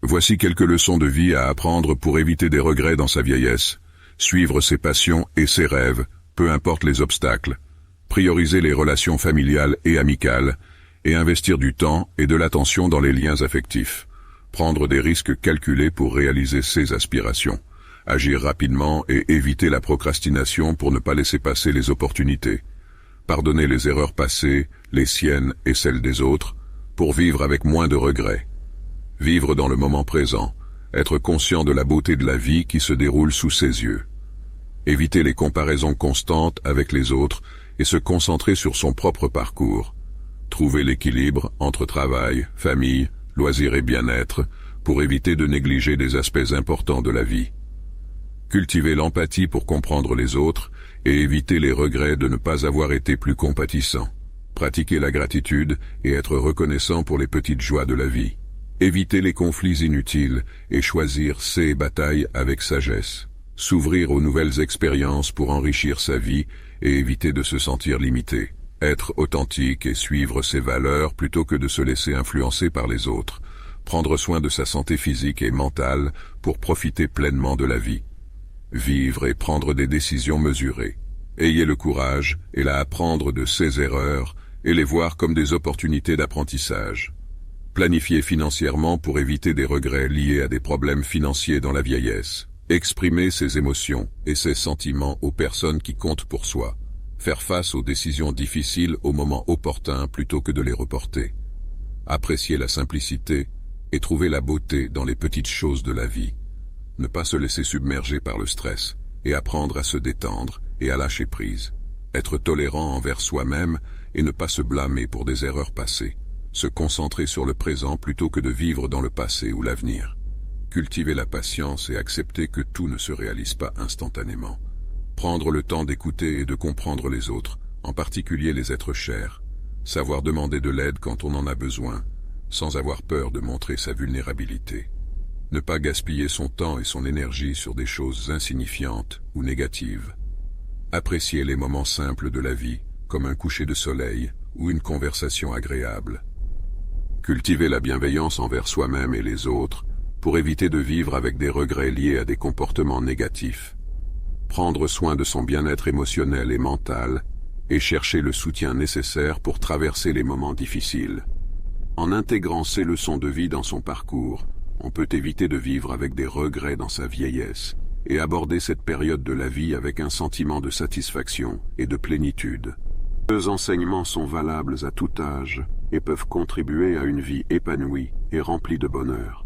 Voici quelques leçons de vie à apprendre pour éviter des regrets dans sa vieillesse. Suivre ses passions et ses rêves, peu importe les obstacles. Prioriser les relations familiales et amicales, et investir du temps et de l'attention dans les liens affectifs. Prendre des risques calculés pour réaliser ses aspirations. Agir rapidement et éviter la procrastination pour ne pas laisser passer les opportunités. Pardonner les erreurs passées, les siennes et celles des autres, pour vivre avec moins de regrets. Vivre dans le moment présent, être conscient de la beauté de la vie qui se déroule sous ses yeux. Éviter les comparaisons constantes avec les autres et se concentrer sur son propre parcours. Trouver l'équilibre entre travail, famille, loisirs et bien-être pour éviter de négliger des aspects importants de la vie. Cultiver l'empathie pour comprendre les autres et éviter les regrets de ne pas avoir été plus compatissant. Pratiquer la gratitude et être reconnaissant pour les petites joies de la vie. Éviter les conflits inutiles et choisir ses batailles avec sagesse. S'ouvrir aux nouvelles expériences pour enrichir sa vie et éviter de se sentir limité. Être authentique et suivre ses valeurs plutôt que de se laisser influencer par les autres. Prendre soin de sa santé physique et mentale pour profiter pleinement de la vie. Vivre et prendre des décisions mesurées. Ayez le courage et à apprendre de ses erreurs et les voir comme des opportunités d'apprentissage. Planifier financièrement pour éviter des regrets liés à des problèmes financiers dans la vieillesse. Exprimer ses émotions et ses sentiments aux personnes qui comptent pour soi. Faire face aux décisions difficiles au moment opportun plutôt que de les reporter. Apprécier la simplicité et trouver la beauté dans les petites choses de la vie. Ne pas se laisser submerger par le stress et apprendre à se détendre et à lâcher prise. Être tolérant envers soi-même et ne pas se blâmer pour des erreurs passées. Se concentrer sur le présent plutôt que de vivre dans le passé ou l'avenir. Cultiver la patience et accepter que tout ne se réalise pas instantanément. Prendre le temps d'écouter et de comprendre les autres, en particulier les êtres chers. Savoir demander de l'aide quand on en a besoin, sans avoir peur de montrer sa vulnérabilité. Ne pas gaspiller son temps et son énergie sur des choses insignifiantes ou négatives. Apprécier les moments simples de la vie, comme un coucher de soleil ou une conversation agréable. Cultiver la bienveillance envers soi-même et les autres, pour éviter de vivre avec des regrets liés à des comportements négatifs. Prendre soin de son bien-être émotionnel et mental, et chercher le soutien nécessaire pour traverser les moments difficiles. En intégrant ces leçons de vie dans son parcours, on peut éviter de vivre avec des regrets dans sa vieillesse, et aborder cette période de la vie avec un sentiment de satisfaction et de plénitude. Ces enseignements sont valables à tout âge, et peuvent contribuer à une vie épanouie et remplie de bonheur.